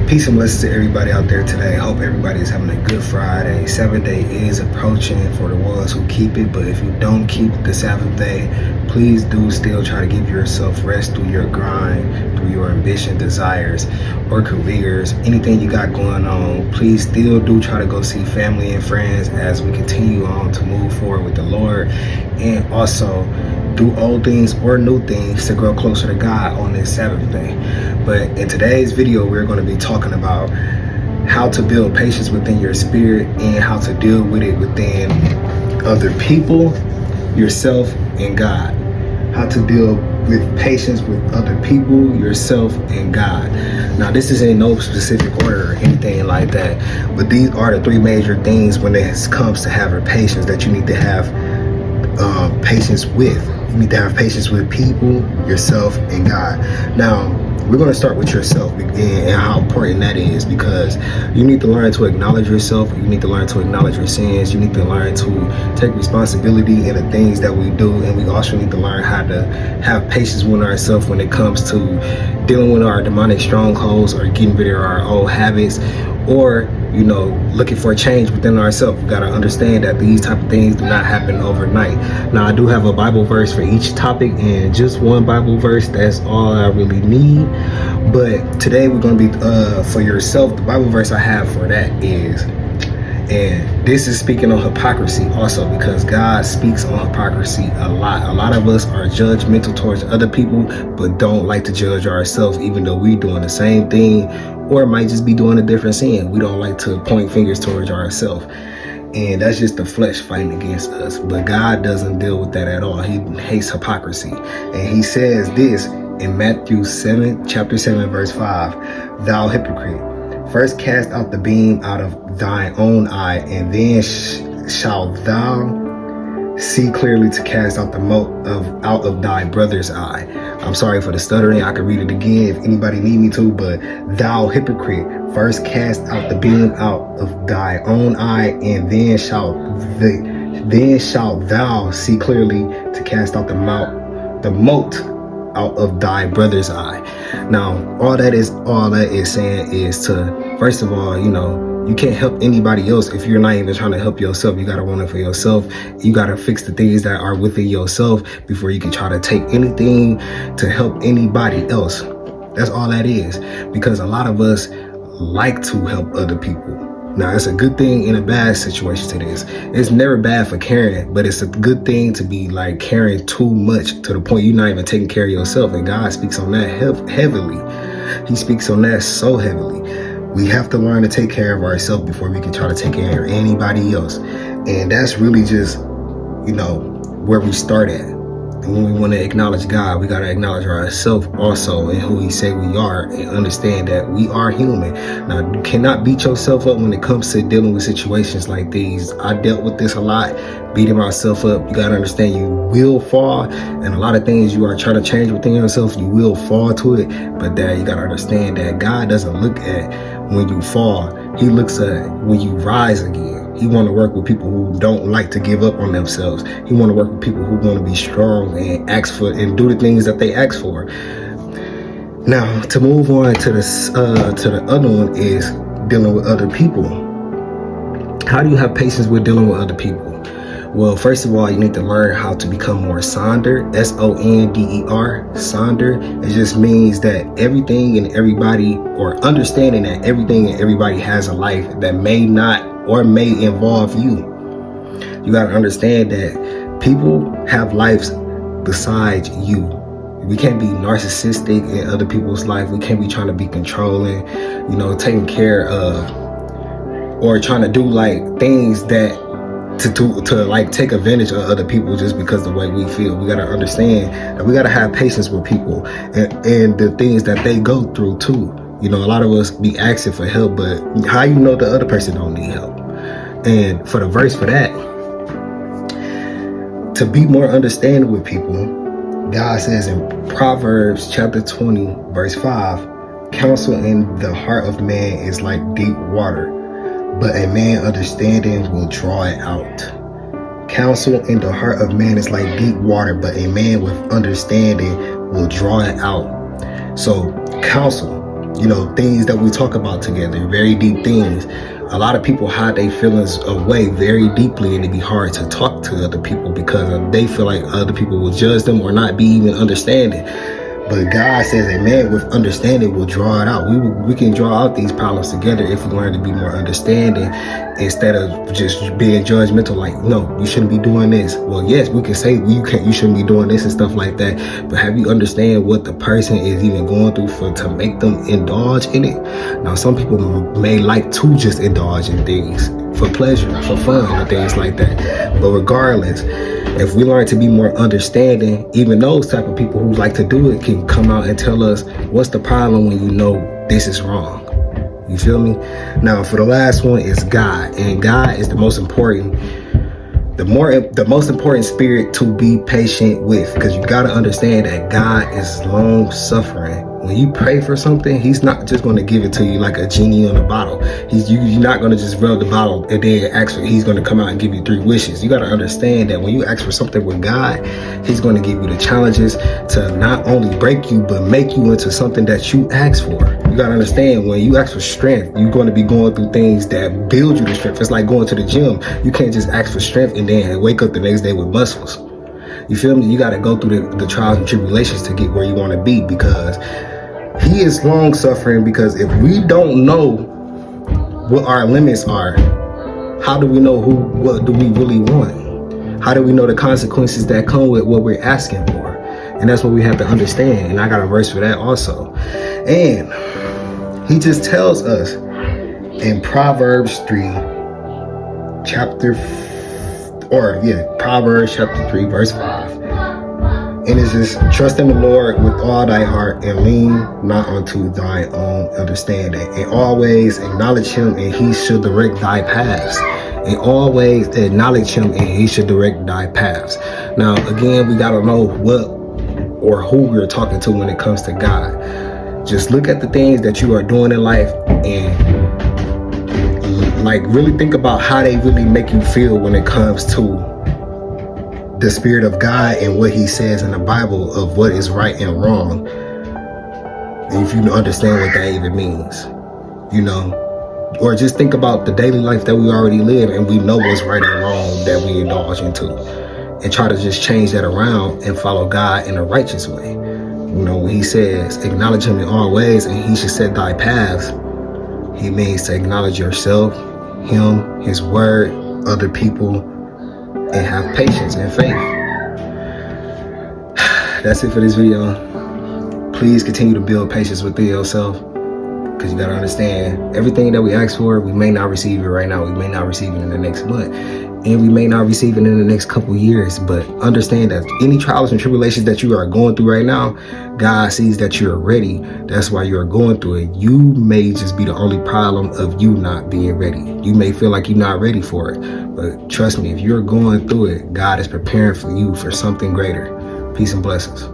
Peace and blessings to everybody out there today. Hope everybody is having a good Friday. Sabbath day is approaching for the ones who keep it, but if you don't keep the Sabbath day, please do still try to give yourself rest through your grind, through your ambition, desires, or careers, anything you got going on. Please still do try to go see family and friends as we continue on to move forward with the Lord, and also do old things or new things to grow closer to God on this Sabbath day. But in today's video, we're going to be talking about how to build patience within your spirit and how to deal with it within other people, yourself, and God. How to deal with patience with other people, yourself, and God. Now, this is in no specific order or anything like that, but these are the three major things when it comes to having patience that you need to have patience with. You need to have patience with people, yourself, and God. Now, we're going to start with yourself and how important that is, because you need to learn to acknowledge yourself. You need to learn to acknowledge your sins. You need to learn to take responsibility in the things that we do. And we also need to learn how to have patience with ourselves when it comes to dealing with our demonic strongholds or getting rid of our old habits, or looking for a change within ourselves. We got to understand that these type of things do not happen overnight. Now, I do have a Bible verse for each topic, and just one Bible verse, that's all I really need. But today we're going to be for yourself. The Bible verse I have for that is, and this is speaking on hypocrisy also, because God speaks on hypocrisy a lot. A lot of us are judgmental towards other people, but don't like to judge ourselves, even though we're doing the same thing, or might just be doing a different sin. We don't like to point fingers towards ourselves. And that's just the flesh fighting against us. But God doesn't deal with that at all. He hates hypocrisy. And he says this in Matthew chapter 7, verse 5, "Thou hypocrite, first cast out the beam out of thine own eye, and then shalt thou see clearly to cast out the mote out of thy brother's eye." I'm sorry for the stuttering. I can read it again if anybody need me to, but "Thou hypocrite, first cast out the beam out of thy own eye, and then shalt thou see clearly to cast out the mote out of thy brother's eye." Now, all that is saying is to, first of all, you can't help anybody else if you're not even trying to help yourself. You got to want it for yourself. You got to fix the things that are within yourself before you can try to take anything to help anybody else. That's all that is, because a lot of us like to help other people. Now, it's a good thing in a bad situation to this. It's never bad for caring, but it's a good thing to be like caring too much to the point you're not even taking care of yourself. And God speaks on that heavily. He speaks on that so heavily. We have to learn to take care of ourselves before we can try to take care of anybody else. And that's really just, where we start at. And when we want to acknowledge God, we got to acknowledge ourselves also and who he say we are, and understand that we are human. Now, you cannot beat yourself up when it comes to dealing with situations like these. I dealt with this a lot, beating myself up. You got to understand you will fall, and a lot of things you are trying to change within yourself, you will fall to it. But that you got to understand that God doesn't look at when you fall. He looks at when you rise again. He want to work with people who don't like to give up on themselves. He want to work with people who want to be strong and ask for and do the things that they ask for. Now, to move on to the other one is dealing with other people. How do you have patience with dealing with other people? Well, first of all, you need to learn how to become more sonder, S-O-N-D-E-R, sonder. It just means that everything and everybody, or understanding that everything and everybody has a life that may not or may involve you. You got to understand that people have lives besides you. We can't be narcissistic in other people's life. We can't be trying to be controlling, taking care of, or trying to do like things that to like take advantage of other people just because the way we feel. We got to understand that we got to have patience with people and the things that they go through too. A lot of us be asking for help, but how you know the other person don't need help? And for the verse for that, to be more understanding with people, God says in Proverbs chapter 20, verse 5, "Counsel in the heart of man is like deep water, but a man understanding will draw it out." Counsel in the heart of man is like deep water, but a man with understanding will draw it out. So counsel, things that we talk about together, very deep things. A lot of people hide their feelings away very deeply, and it'd be hard to talk to other people because they feel like other people will judge them or not be even understanding. But God says a man with understanding will draw it out. We can draw out these problems together if we learn to be more understanding instead of just being judgmental. Like, no, you shouldn't be doing this. Well, yes, we can say you shouldn't be doing this and stuff like that. But have you understand what the person is even going through to make them indulge in it? Now, some people may like to just indulge in things for pleasure, for fun, or things like that. But regardless, if we learn to be more understanding, even those type of people who like to do it can come out and tell us what's the problem when you know this is wrong. You feel me? Now, for the last one is God, and God is the most important. The most important spirit to be patient with, because you got to understand that God is long suffering. When you pray for something, he's not just going to give it to you like a genie on a bottle. You're not going to just rub the bottle and then ask for, he's going to come out and give you 3 wishes. You got to understand that when you ask for something with God, he's going to give you the challenges to not only break you, but make you into something that you ask for. You got to understand, when you ask for strength, you're going to be going through things that build you the strength. It's like going to the gym. You can't just ask for strength and then wake up the next day with muscles. You feel me? You got to go through the trials and tribulations to get where you want to be, because he is long suffering. Because if we don't know what our limits are, how do we know what do we really want? How do we know the consequences that come with what we're asking for? And that's what we have to understand. And I got a verse for that also. And he just tells us in Proverbs 3, Proverbs chapter 3, verse 5. And it says, trust in the Lord with all thy heart and lean not unto thy own understanding. And always acknowledge him and he shall direct thy paths. And always acknowledge him and he shall direct thy paths. Now, again, we got to know what or who we're talking to when it comes to God. Just look at the things that you are doing in life and really think about how they really make you feel when it comes to the Spirit of God and what he says in the Bible of what is right and wrong. And if you understand what that even means, or just think about the daily life that we already live and we know what's right and wrong that we indulge into, and try to just change that around and follow God in a righteous way. When he says acknowledge him in all ways and he should set thy paths, he means to acknowledge yourself, him, his word, other people, and have patience and faith. That's it for this video. Please continue to build patience within yourself, because you got to understand, everything that we ask for, we may not receive it right now. We may not receive it in the next month, and we may not receive it in the next couple years. But understand that any trials and tribulations that you are going through right now, God sees that you're ready. That's why you're going through it. You may just be the only problem of you not being ready. You may feel like you're not ready for it, but trust me, if you're going through it, God is preparing for you for something greater. Peace and blessings.